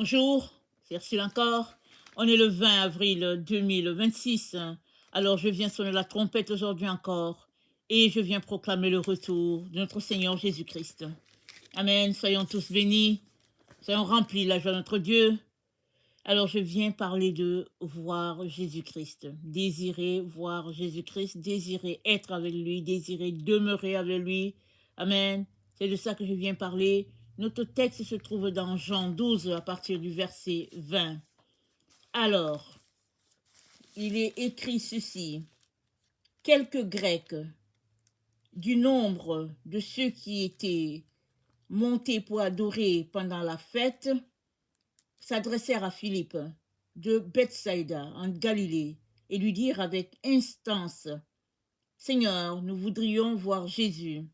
Bonjour, c'est Ursule encore. On est le 20 avril 2026. Alors je viens sonner la trompette aujourd'hui encore et je viens proclamer le retour de notre Seigneur Jésus-Christ. Amen. Soyons tous bénis, soyons remplis de la joie de notre Dieu. Alors je viens parler de voir Jésus-Christ, désirer voir Jésus-Christ, désirer être avec lui, désirer demeurer avec lui. Amen. C'est de ça que je viens parler. Notre texte se trouve dans Jean 12 à partir du verset 20. Alors, il est écrit ceci. Quelques Grecs du nombre de ceux qui étaient montés pour adorer pendant la fête s'adressèrent à Philippe de Bethsaïda en Galilée et lui dirent avec instance, Seigneur, nous voudrions voir Jésus.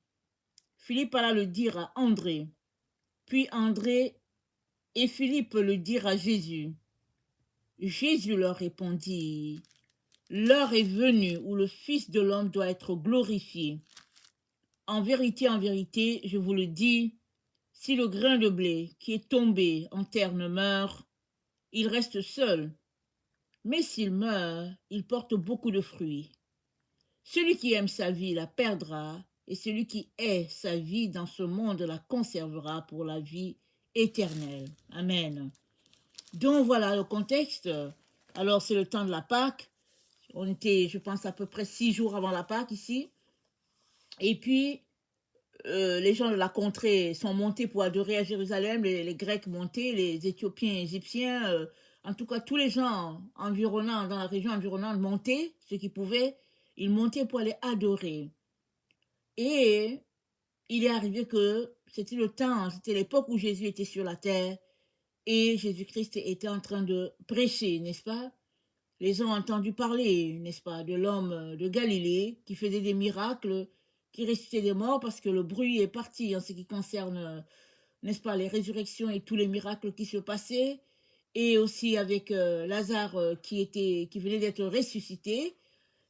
Philippe alla le dire à André, puis André et Philippe le dirent à Jésus. Jésus leur répondit, l'heure est venue où le Fils de l'homme doit être glorifié. En vérité, je vous le dis, si le grain de blé qui est tombé en terre ne meurt, il reste seul. Mais s'il meurt, il porte beaucoup de fruits. Celui qui aime sa vie la perdra, et celui qui hait sa vie dans ce monde la conservera pour la vie éternelle. Amen. Donc voilà le contexte. Alors c'est le temps de la Pâque. On était, je pense, à peu près 6 jours avant la Pâque ici. Et puis, les gens de la contrée sont montés pour adorer à Jérusalem, les Grecs montés, les Éthiopiens, Égyptiens, en tout cas tous les gens environnants, dans la région environnante montaient, ceux qui pouvaient, ils montaient pour aller adorer. Et il est arrivé que c'était le temps, c'était l'époque où Jésus était sur la terre et Jésus-Christ était en train de prêcher, n'est-ce pas? Les ont entendu parler, n'est-ce pas, de l'homme de Galilée qui faisait des miracles, qui ressuscitait des morts parce que le bruit est parti en ce qui concerne, n'est-ce pas, les résurrections et tous les miracles qui se passaient, et aussi avec Lazare qui venait d'être ressuscité,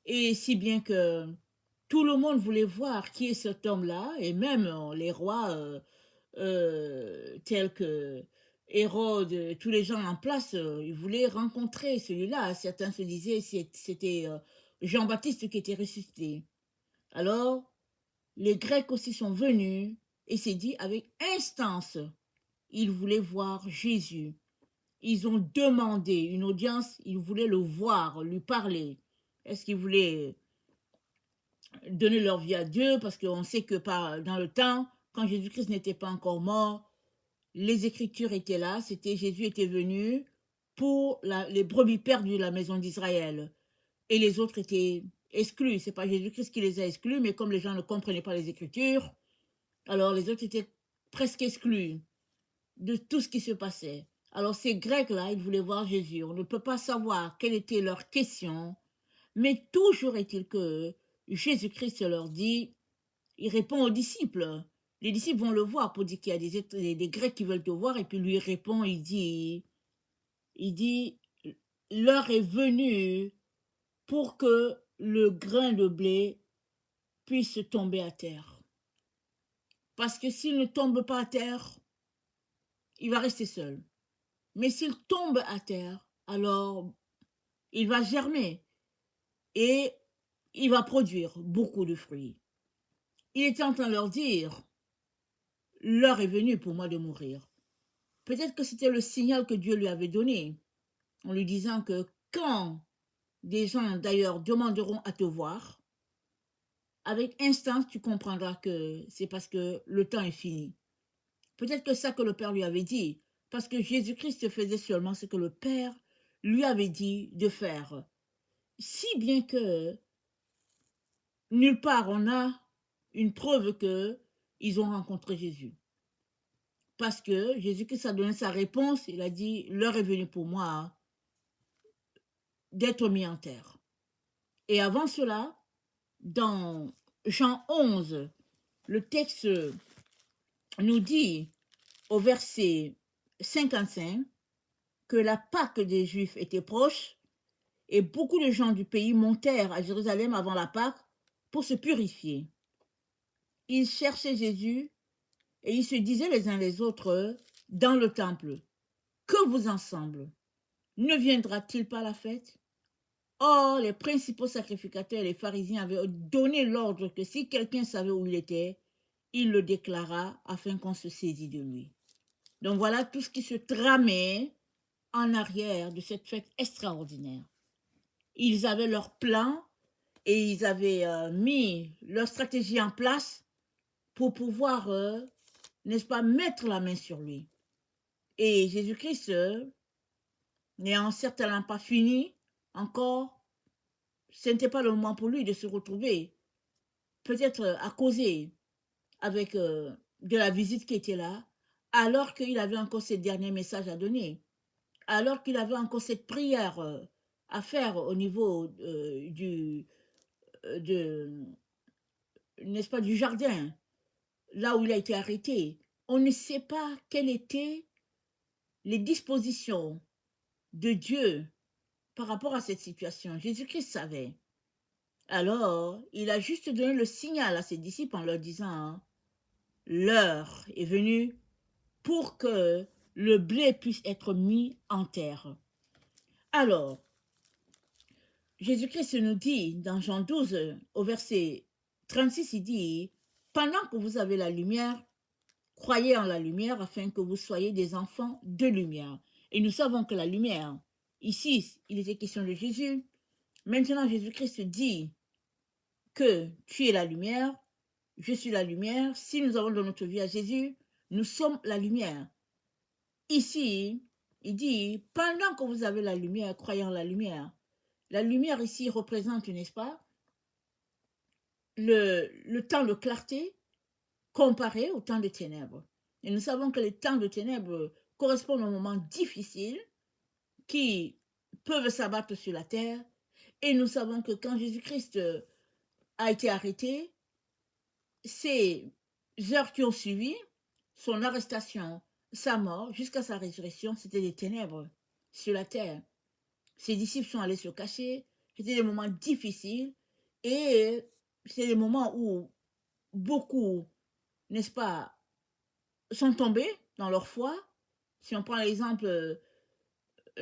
et si bien que tout le monde voulait voir qui est cet homme-là, et même les rois tels que Hérode, tous les gens en place, ils voulaient rencontrer celui-là. Certains se disaient c'était Jean-Baptiste qui était ressuscité. Alors, les Grecs aussi sont venus et c'est dit avec instance, ils voulaient voir Jésus. Ils ont demandé une audience, ils voulaient le voir, lui parler. Est-ce qu'ils voulaient donner leur vie à Dieu? Parce qu'on sait que dans le temps, quand Jésus-Christ n'était pas encore mort, les Écritures étaient là, c'était Jésus était venu pour les brebis perdues de la maison d'Israël. Et les autres étaient exclus. C'est pas Jésus-Christ qui les a exclus, mais comme les gens ne comprenaient pas les Écritures, alors les autres étaient presque exclus de tout ce qui se passait. Alors ces Grecs-là, ils voulaient voir Jésus. On ne peut pas savoir quelle était leur question, mais toujours est-il que Jésus-Christ leur dit, il répond aux disciples. Les disciples vont le voir pour dire qu'il y a des Grecs qui veulent te voir, et puis lui répond, il dit, l'heure est venue pour que le grain de blé puisse tomber à terre. Parce que s'il ne tombe pas à terre, il va rester seul. Mais s'il tombe à terre, alors il va germer et il va produire beaucoup de fruits. Il était en train de leur dire, l'heure est venue pour moi de mourir. Peut-être que c'était le signal que Dieu lui avait donné, en lui disant que quand des gens d'ailleurs demanderont à te voir, avec instance, tu comprendras que c'est parce que le temps est fini. Peut-être que ça que le Père lui avait dit, parce que Jésus-Christ faisait seulement ce que le Père lui avait dit de faire. Si bien que nulle part on a une preuve que ils ont rencontré Jésus. Parce que Jésus-Christ a donné sa réponse, il a dit, l'heure est venue pour moi d'être mis en terre. Et avant cela, dans Jean 11, le texte nous dit au verset 55 que la Pâque des Juifs était proche et beaucoup de gens du pays montèrent à Jérusalem avant la Pâque pour se purifier. Ils cherchaient Jésus et ils se disaient les uns les autres dans le temple. que vous ensemble, ne viendra-t-il pas à la fête? Or, les principaux sacrificateurs et les pharisiens avaient donné l'ordre que si quelqu'un savait où il était, il le déclara afin qu'on se saisit de lui. Donc voilà tout ce qui se tramait en arrière de cette fête extraordinaire. Ils avaient leur plan et ils avaient mis leur stratégie en place pour pouvoir, n'est-ce pas, mettre la main sur lui. Et Jésus-Christ, n'ayant certainement pas fini encore, ce n'était pas le moment pour lui de se retrouver, peut-être à causer avec de la visite qui était là, alors qu'il avait encore ces derniers messages à donner, alors qu'il avait encore cette prière à faire au niveau de, n'est-ce pas, du jardin, là où il a été arrêté. On ne sait pas quelles étaient les dispositions de Dieu par rapport à cette situation. Jésus-Christ savait. Alors, il a juste donné le signal à ses disciples en leur disant, hein, l'heure est venue pour que le blé puisse être mis en terre. Alors, Jésus-Christ nous dit dans Jean 12, au verset 36, il dit, pendant que vous avez la lumière, croyez en la lumière afin que vous soyez des enfants de lumière. Et nous savons que la lumière, ici, il était question de Jésus. Maintenant, Jésus-Christ dit que tu es la lumière, je suis la lumière. Si nous avons dans notre vie à Jésus, nous sommes la lumière. Ici, il dit, pendant que vous avez la lumière, croyez en la lumière. La lumière ici représente, n'est-ce pas, le temps de clarté comparé au temps de ténèbres. Et nous savons que les temps de ténèbres correspondent aux moments difficiles qui peuvent s'abattre sur la terre. Et nous savons que quand Jésus-Christ a été arrêté, ces heures qui ont suivi, son arrestation, sa mort, jusqu'à sa résurrection, c'était des ténèbres sur la terre. Ses disciples sont allés se cacher, c'était des moments difficiles et c'est des moments où beaucoup, n'est-ce pas, sont tombés dans leur foi. Si on prend l'exemple,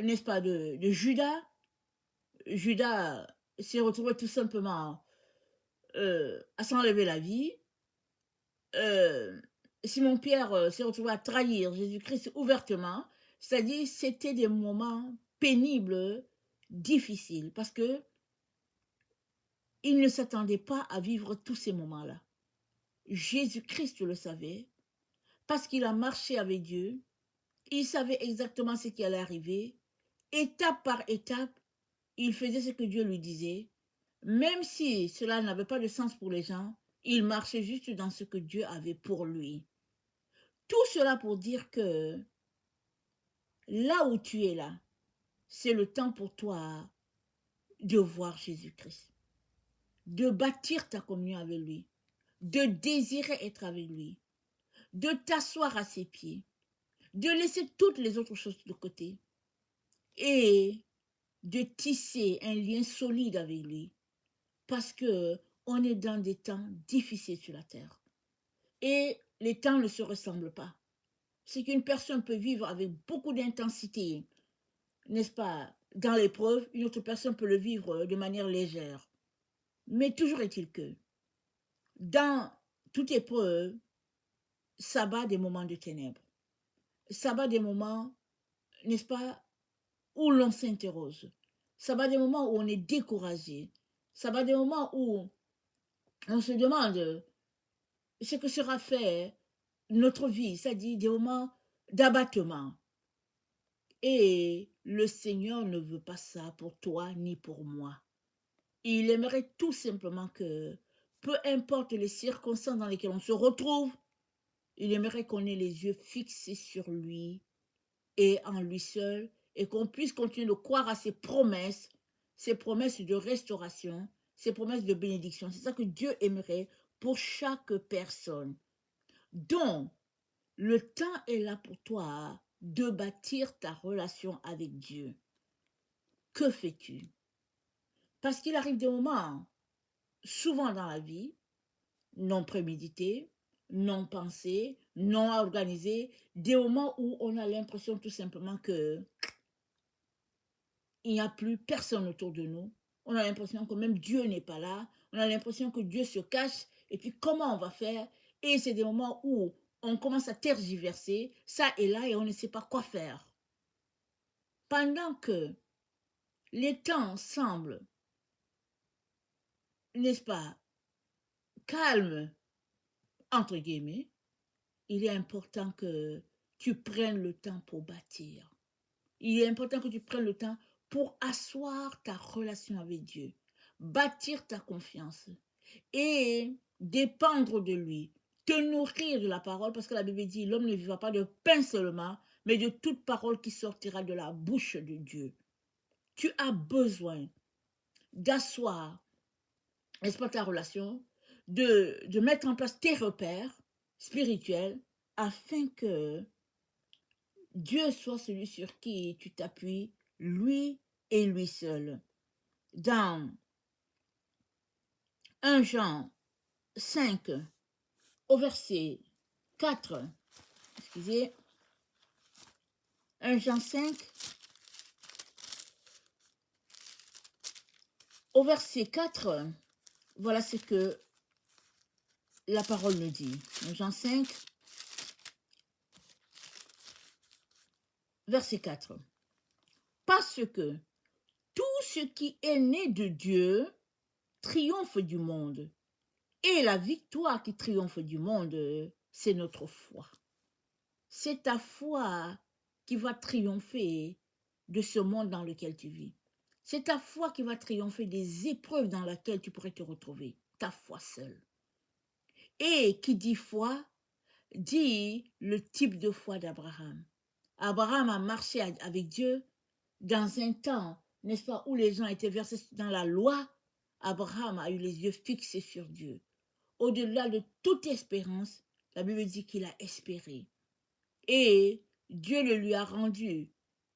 n'est-ce pas, de Judas, Judas s'est retrouvé tout simplement à s'enlever la vie. Simon-Pierre s'est retrouvé à trahir Jésus-Christ ouvertement, c'est-à-dire c'était des moments pénibles, difficiles, parce que il ne s'attendait pas à vivre tous ces moments-là. Jésus-Christ le savait, parce qu'il a marché avec Dieu, il savait exactement ce qui allait arriver, étape par étape, il faisait ce que Dieu lui disait, même si cela n'avait pas de sens pour les gens, il marchait juste dans ce que Dieu avait pour lui. Tout cela pour dire que là où tu es là, c'est le temps pour toi de voir Jésus-Christ, de bâtir ta communion avec lui, de désirer être avec lui, de t'asseoir à ses pieds, de laisser toutes les autres choses de côté et de tisser un lien solide avec lui parce que on est dans des temps difficiles sur la terre et les temps ne se ressemblent pas. C'est qu'une personne peut vivre avec beaucoup d'intensité, n'est-ce pas, dans l'épreuve, une autre personne peut le vivre de manière légère. Mais toujours est-il que dans toute épreuve, ça bat des moments de ténèbres. Ça bat des moments, n'est-ce pas, où l'on s'interroge. Ça va des moments où on est découragé. Ça va des moments où on se demande ce que sera fait notre vie, c'est-à-dire des moments d'abattement. Et le Seigneur ne veut pas ça pour toi ni pour moi. Il aimerait tout simplement que, peu importe les circonstances dans lesquelles on se retrouve, il aimerait qu'on ait les yeux fixés sur lui et en lui seul, et qu'on puisse continuer de croire à ses promesses de restauration, ses promesses de bénédiction. C'est ça que Dieu aimerait pour chaque personne. Donc, le temps est là pour toi de bâtir ta relation avec Dieu. Que fais-tu? Parce qu'il arrive des moments, souvent dans la vie, non prémédités, non pensés, non organisés, des moments où on a l'impression tout simplement que il n'y a plus personne autour de nous. On a l'impression que même Dieu n'est pas là. On a l'impression que Dieu se cache. Et puis, comment on va faire? Et c'est des moments où on commence à tergiverser, ça et là, et on ne sait pas quoi faire. Pendant que les temps semblent, n'est-ce pas, calmes, entre guillemets, il est important que tu prennes le temps pour bâtir. Il est important que tu prennes le temps pour asseoir ta relation avec Dieu, bâtir ta confiance et dépendre de lui, te nourrir de la parole, parce que la Bible dit, l'homme ne vivra pas de pain seulement, mais de toute parole qui sortira de la bouche de Dieu. Tu as besoin d'asseoir, n'est-ce pas, ta relation, de mettre en place tes repères spirituels afin que Dieu soit celui sur qui tu t'appuies, lui et lui seul. Dans 1 Jean 5, au verset 4, excusez, 1 Jean 5, au verset 4, voilà ce que la parole nous dit. 1 Jean 5, verset 4. Parce que tout ce qui est né de Dieu triomphe du monde. Et la victoire qui triomphe du monde, c'est notre foi. C'est ta foi qui va triompher de ce monde dans lequel tu vis. C'est ta foi qui va triompher des épreuves dans lesquelles tu pourrais te retrouver. Ta foi seule. Et qui dit foi, dit le type de foi d'Abraham. Abraham a marché avec Dieu dans un temps, n'est-ce pas, où les gens étaient versés dans la loi. Abraham a eu les yeux fixés sur Dieu. Au-delà de toute espérance, la Bible dit qu'il a espéré. Et Dieu le lui a rendu,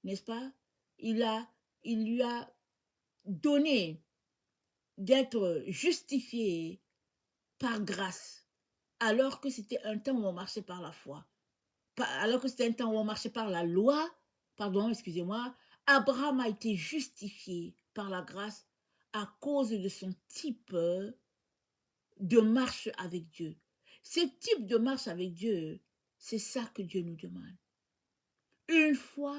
n'est-ce pas? Il lui a donné d'être justifié par grâce, alors que c'était un temps où on marchait par la foi. Alors que c'était un temps où on marchait par la loi, pardon, excusez-moi, Abraham a été justifié par la grâce à cause de son type de marche avec Dieu. Ce type de marche avec Dieu, c'est ça que Dieu nous demande. Une foi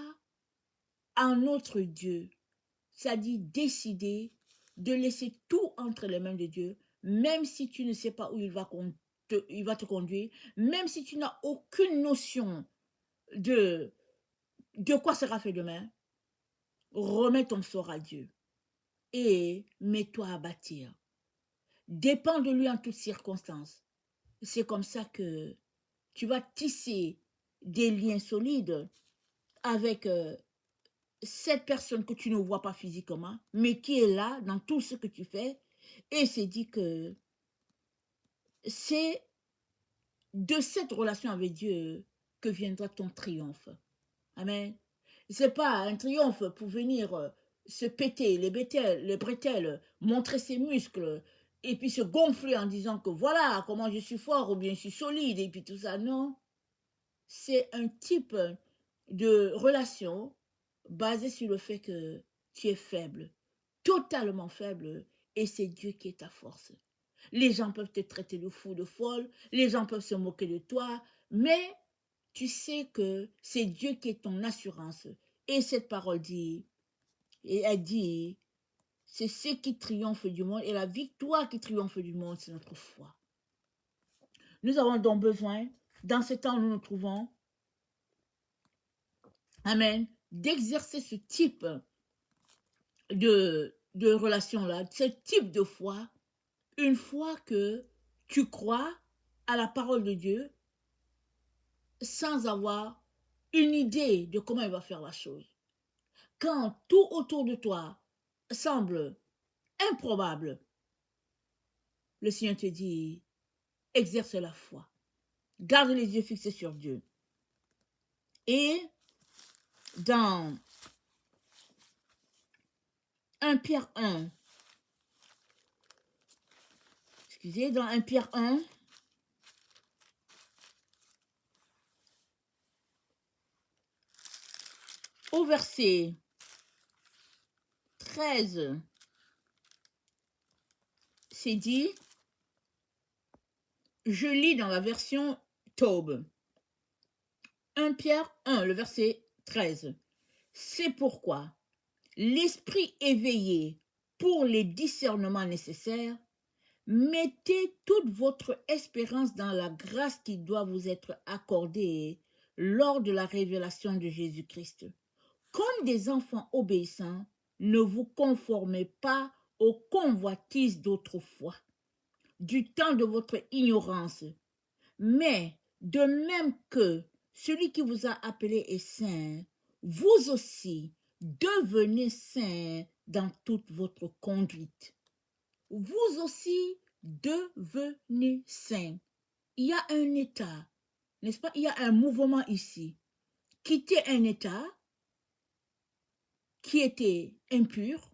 en notre Dieu, ça dit décider de laisser tout entre les mains de Dieu, même si tu ne sais pas où il va te conduire, même si tu n'as aucune notion de quoi sera fait demain, remets ton sort à Dieu et mets-toi à bâtir. Dépends de lui en toutes circonstances. C'est comme ça que tu vas tisser des liens solides avec cette personne que tu ne vois pas physiquement, mais qui est là dans tout ce que tu fais. Et c'est dit que c'est de cette relation avec Dieu que viendra ton triomphe. Amen. C'est pas un triomphe pour venir se péter les bretelles, montrer ses muscles et puis se gonfler en disant que voilà comment je suis fort ou bien je suis solide et puis tout ça. Non, c'est un type de relation basée sur le fait que tu es faible, totalement faible, et c'est Dieu qui est ta force. Les gens peuvent te traiter de fou, de folle, les gens peuvent se moquer de toi, mais tu sais que c'est Dieu qui est ton assurance. Et cette parole dit, et elle dit, c'est ce qui triomphe du monde, et la victoire qui triomphe du monde, c'est notre foi. Nous avons donc besoin, dans ce temps où nous nous trouvons, amen, d'exercer ce type de relation-là, ce type de foi, une fois que tu crois à la parole de Dieu sans avoir une idée de comment il va faire la chose. Quand tout autour de toi semble improbable, le Seigneur te dit, exerce la foi. Garde les yeux fixés sur Dieu. Et dans 1 Pierre 1, excusez, dans 1 Pierre 1, au verset 13, c'est dit, je lis dans la version Taube, 1 Pierre 1, le verset 13. C'est pourquoi l'esprit éveillé pour les discernements nécessaires, mettez toute votre espérance dans la grâce qui doit vous être accordée lors de la révélation de Jésus-Christ. Comme des enfants obéissants, ne vous conformez pas aux convoitises d'autrefois, du temps de votre ignorance, mais de même que celui qui vous a appelé est saint, vous aussi devenez saints dans toute votre conduite. Vous aussi devenez saints. Il y a un état, n'est-ce pas? Il y a un mouvement ici. Quitter un état qui était impur,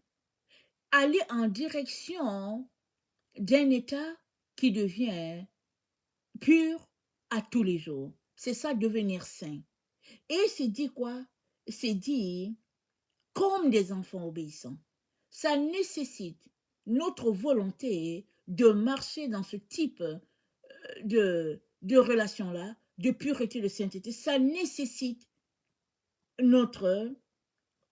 aller en direction d'un état qui devient pur à tous les jours. C'est ça, devenir saint. Et c'est dit quoi? C'est dit comme des enfants obéissants. Ça nécessite notre volonté de marcher dans ce type de relation-là, de pureté, de sainteté. Ça nécessite notre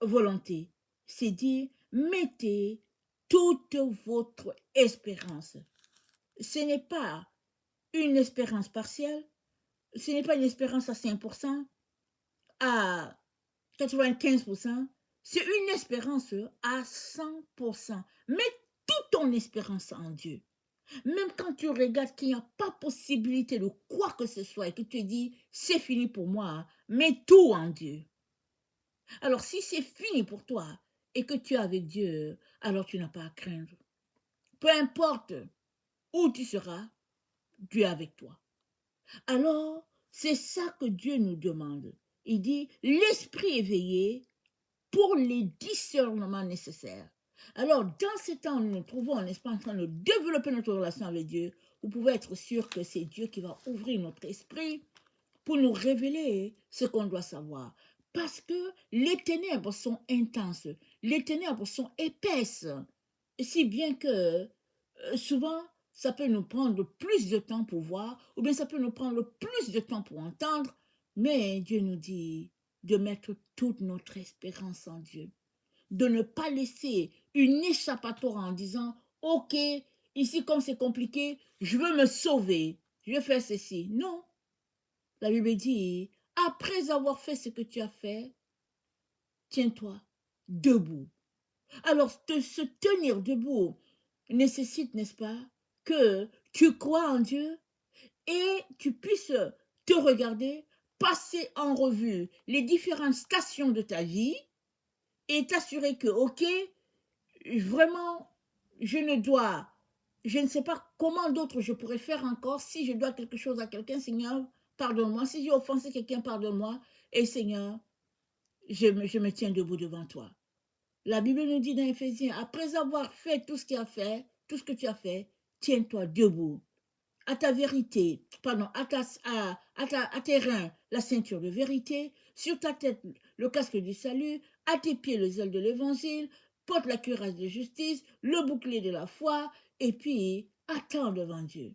volonté. C'est dire, mettez toute votre espérance. Ce n'est pas une espérance partielle, ce n'est pas une espérance à 5%, à 95%, c'est une espérance à 100%. Mets toute ton espérance en Dieu. Même quand tu regardes qu'il n'y a pas possibilité de quoi que ce soit et que tu dis, c'est fini pour moi, mets tout en Dieu. Alors si c'est fini pour toi et que tu es avec Dieu, alors tu n'as pas à craindre. Peu importe où tu seras, Dieu est avec toi. Alors, c'est ça que Dieu nous demande. Il dit, l'esprit éveillé pour les discernements nécessaires. Alors, dans ce temps où nous nous trouvons, n'est-ce pas, en train de développer notre relation avec Dieu, vous pouvez être sûr que c'est Dieu qui va ouvrir notre esprit pour nous révéler ce qu'on doit savoir. Parce que les ténèbres sont intenses, les ténèbres sont épaisses, si bien que souvent, ça peut nous prendre plus de temps pour voir, ou bien ça peut nous prendre plus de temps pour entendre, mais Dieu nous dit de mettre toute notre espérance en Dieu, de ne pas laisser une échappatoire en disant, ok, ici comme c'est compliqué, je veux me sauver, je vais faire ceci. Non, la Bible dit, après avoir fait ce que tu as fait, tiens-toi debout. Alors, se tenir debout nécessite, n'est-ce pas, que tu crois en Dieu et tu puisses te regarder, passer en revue les différentes stations de ta vie et t'assurer que, ok, vraiment, je ne sais pas comment d'autre je pourrais faire encore. Si je dois quelque chose à quelqu'un, Seigneur, pardonne-moi. Si j'ai offensé quelqu'un, pardonne-moi. Et Seigneur, je me tiens debout devant toi. La Bible nous dit dans Éphésiens, après avoir fait tout ce qu'il a fait, tout ce que tu as fait, tiens-toi debout. À ta vérité, pardon, à tes reins, la ceinture de vérité, sur ta tête, le casque du salut, à tes pieds, le zèle de l'évangile, porte la cuirasse de justice, le bouclier de la foi, et puis attends devant Dieu.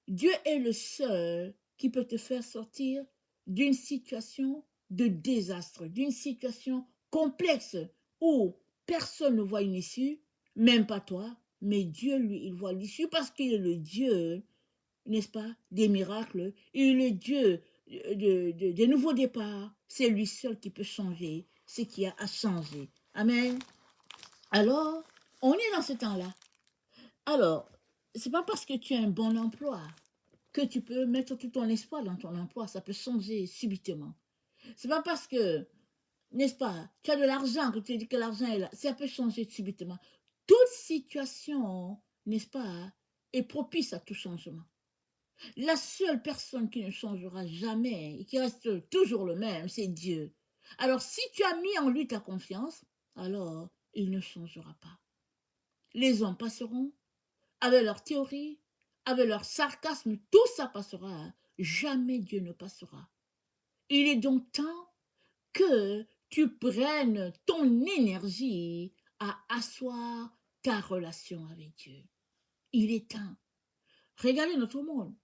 Dieu est le seul qui peut te faire sortir d'une situation de désastre, d'une situation complexe où personne ne voit une issue, même pas toi, mais Dieu, lui, il voit l'issue parce qu'il est le Dieu, n'est-ce pas, des miracles, il est le Dieu des nouveaux départs. C'est lui seul qui peut changer ce qu'il y a à changer. Amen. Alors, on est dans ce temps-là. Alors, c'est pas parce que tu as un bon emploi que tu peux mettre tout ton espoir dans ton emploi. Ça peut changer subitement. C'est pas parce que, n'est-ce pas, tu as de l'argent que tu dis que l'argent est là. Ça peut changer subitement. Toute situation, n'est-ce pas, est propice à tout changement. La seule personne qui ne changera jamais et qui reste toujours le même, c'est Dieu. Alors, si tu as mis en lui ta confiance, alors il ne changera pas. Les hommes passeront, avec leurs théories, avec leur sarcasme, tout ça passera. Jamais Dieu ne passera. Il est donc temps que tu prennes ton énergie à asseoir ta relation avec Dieu. Il est temps. Regardez notre monde.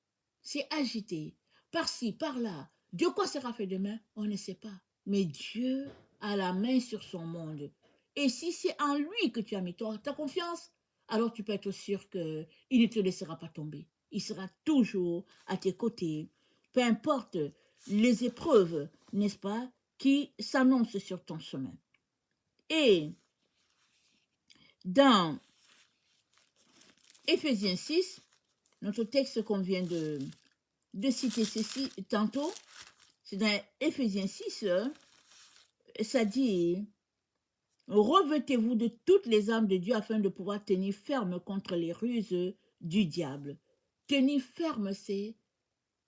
C'est agité. Par-ci, par-là. De quoi sera fait demain? On ne sait pas. Mais Dieu a la main sur son monde. Et si c'est en lui que tu as mis ta confiance, alors tu peux être sûr qu'il ne te laissera pas tomber. Il sera toujours à tes côtés. Peu importe les épreuves, n'est-ce pas, qui s'annoncent sur ton chemin. Et dans Éphésiens 6, notre texte qu'on vient de citer ceci tantôt, c'est dans Éphésiens 6, ça dit revêtez-vous de toutes les armes de Dieu afin de pouvoir tenir ferme contre les ruses du diable. Tenir ferme, c'est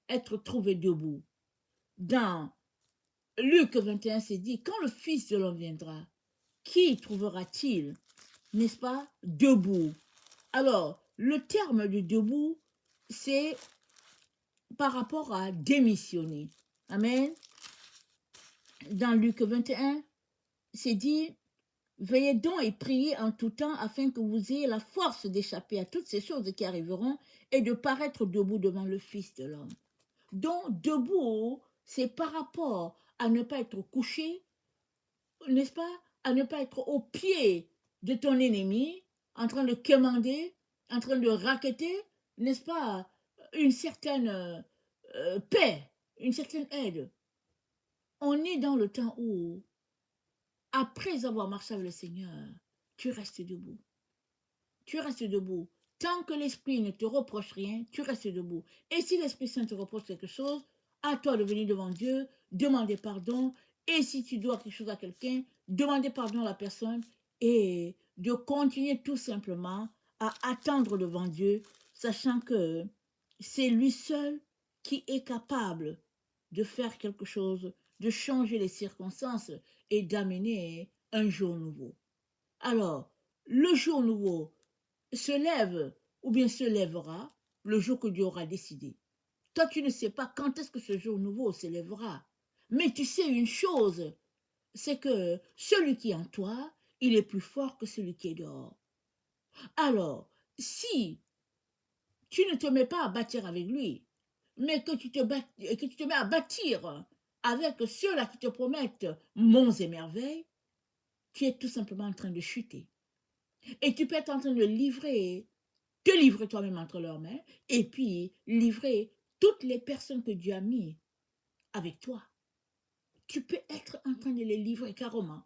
être trouvé debout. Dans Luc 21, c'est dit quand le Fils de l'homme viendra, qui trouvera-t-il, n'est-ce pas, debout? Alors, le terme de debout, c'est par rapport à démissionner. Amen. Dans Luc 21, c'est dit, veillez donc et priez en tout temps afin que vous ayez la force d'échapper à toutes ces choses qui arriveront et de paraître debout devant le Fils de l'homme. Donc, debout, c'est par rapport à ne pas être couché, n'est-ce pas, à ne pas être au pied de ton ennemi, en train de quémander, en train de raqueter, n'est-ce pas, une certaine paix, une certaine aide. On est dans le temps où, après avoir marché avec le Seigneur, tu restes debout. Tu restes debout. Tant que l'Esprit ne te reproche rien, tu restes debout. Et si l'Esprit Saint te reproche quelque chose, à toi de venir devant Dieu, demander pardon. Et si tu dois quelque chose à quelqu'un, demander pardon à la personne et de continuer tout simplement à attendre devant Dieu, sachant que c'est lui seul qui est capable de faire quelque chose, de changer les circonstances et d'amener un jour nouveau. Alors, le jour nouveau se lève ou bien se lèvera le jour que Dieu aura décidé. Toi, tu ne sais pas quand est-ce que ce jour nouveau se lèvera. Mais tu sais une chose, c'est que celui qui est en toi, il est plus fort que celui qui est dehors. Alors, si tu ne te mets pas à bâtir avec lui, mais que tu te mets à bâtir avec ceux-là qui te promettent monts et merveilles, tu es tout simplement en train de chuter. Et tu peux être en train de te livrer toi-même entre leurs mains, et puis livrer toutes les personnes que Dieu a mis avec toi. Tu peux être en train de les livrer carrément.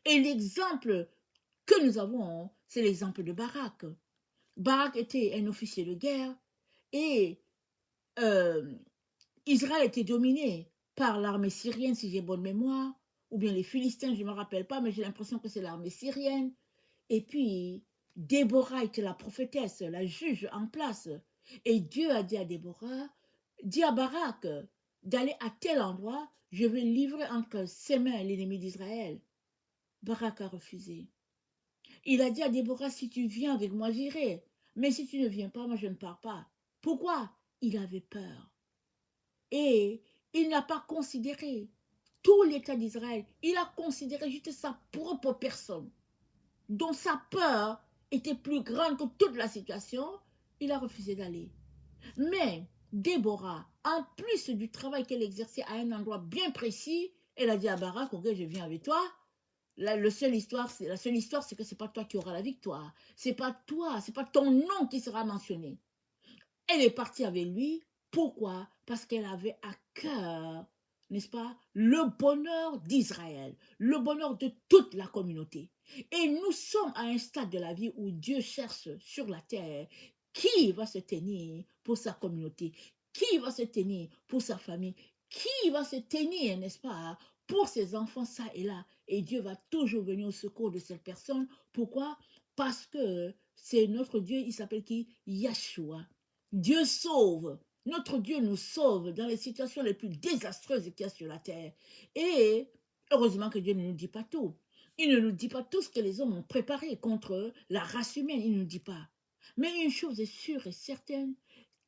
Et l'exemple que nous avons, c'est l'exemple de Barak. Barak était un officier de guerre, et Israël était dominé par l'armée syrienne, si j'ai bonne mémoire, ou bien les Philistins, je ne me rappelle pas, mais j'ai l'impression que c'est l'armée syrienne. Et puis, Déborah était la prophétesse, la juge en place. Et Dieu a dit à Déborah, dis à Barak d'aller à tel endroit, je vais livrer entre ses mains l'ennemi d'Israël. Barak a refusé. Il a dit à Déborah, si tu viens avec moi, j'irai. Mais si tu ne viens pas, moi je ne pars pas. Pourquoi? Il avait peur. Et il n'a pas considéré tout l'État d'Israël. Il a considéré juste sa propre personne, dont sa peur était plus grande que toute la situation. Il a refusé d'aller. Mais Déborah, en plus du travail qu'elle exerçait à un endroit bien précis, elle a dit à Barak, ok, je viens avec toi. La seule histoire, c'est que c'est pas toi qui auras la victoire. C'est pas toi, c'est pas ton nom qui sera mentionné. Elle est partie avec lui. Pourquoi? Parce qu'elle avait à cœur, n'est-ce pas, le bonheur d'Israël, le bonheur de toute la communauté. Et nous sommes à un stade de la vie où Dieu cherche sur la terre qui va se tenir pour sa communauté, qui va se tenir pour sa famille, qui va se tenir, n'est-ce pas, pour ses enfants, ça et là. Et Dieu va toujours venir au secours de cette personne. Pourquoi? Parce que c'est notre Dieu, il s'appelle qui? Yahshua. Dieu sauve. Notre Dieu nous sauve dans les situations les plus désastreuses qu'il y a sur la terre. Et heureusement que Dieu ne nous dit pas tout. Il ne nous dit pas tout ce que les hommes ont préparé contre la race humaine. Il ne nous dit pas. Mais une chose est sûre et certaine,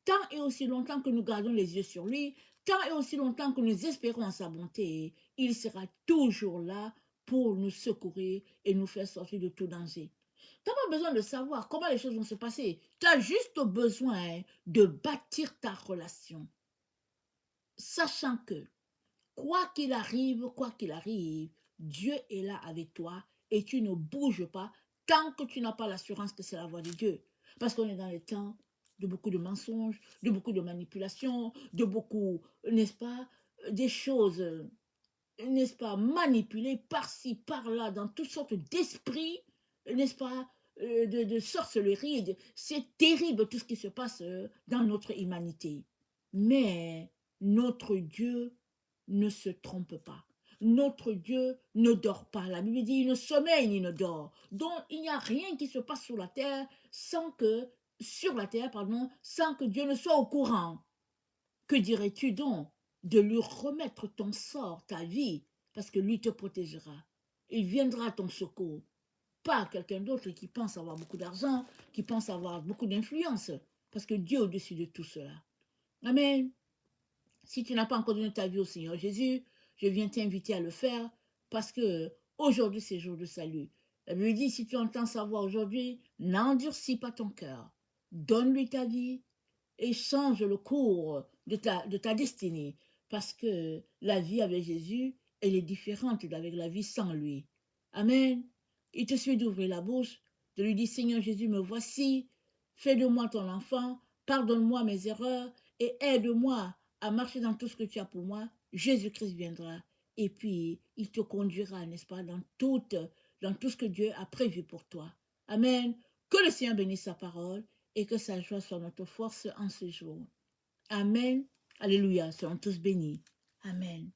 tant et aussi longtemps que nous gardons les yeux sur lui, tant et aussi longtemps que nous espérons en sa bonté, il sera toujours là pour nous secourir et nous faire sortir de tout danger. Tu n'as pas besoin de savoir comment les choses vont se passer. Tu as juste besoin de bâtir ta relation, sachant que quoi qu'il arrive, Dieu est là avec toi et tu ne bouges pas tant que tu n'as pas l'assurance que c'est la voix de Dieu. Parce qu'on est dans les temps de beaucoup de mensonges, de beaucoup de manipulations, de beaucoup, n'est-ce pas, des choses, n'est-ce pas, manipulées par-ci, par-là, dans toutes sortes d'esprits, n'est-ce pas, de sorcellerie. C'est terrible tout ce qui se passe dans notre humanité. Mais notre Dieu ne se trompe pas. Notre Dieu ne dort pas. La Bible dit, il ne sommeille ni ne dort. Donc, il n'y a rien qui se passe sur la terre sans que Dieu ne soit au courant. Que dirais-tu donc de lui remettre ton sort, ta vie, parce que lui te protégera. Il viendra à ton secours. Pas quelqu'un d'autre qui pense avoir beaucoup d'argent, qui pense avoir beaucoup d'influence, parce que Dieu est au-dessus de tout cela. Amen. Si tu n'as pas encore donné ta vie au Seigneur Jésus, je viens t'inviter à le faire parce que aujourd'hui c'est jour de salut. La Bible dit, si tu entends sa voix aujourd'hui, n'endurcis pas ton cœur. Donne-lui ta vie et change le cours de ta destinée parce que la vie avec Jésus, elle est différente d'avec la vie sans lui. Amen. Il te suffit d'ouvrir la bouche, de lui dire, Seigneur Jésus, me voici, fais de moi ton enfant, pardonne-moi mes erreurs et aide-moi à marcher dans tout ce que tu as pour moi. Jésus-Christ viendra et puis il te conduira, n'est-ce pas, dans tout ce que Dieu a prévu pour toi. Amen. Que le Seigneur bénisse sa parole et que sa joie soit notre force en ce jour. Amen. Alléluia. Soyons tous bénis. Amen.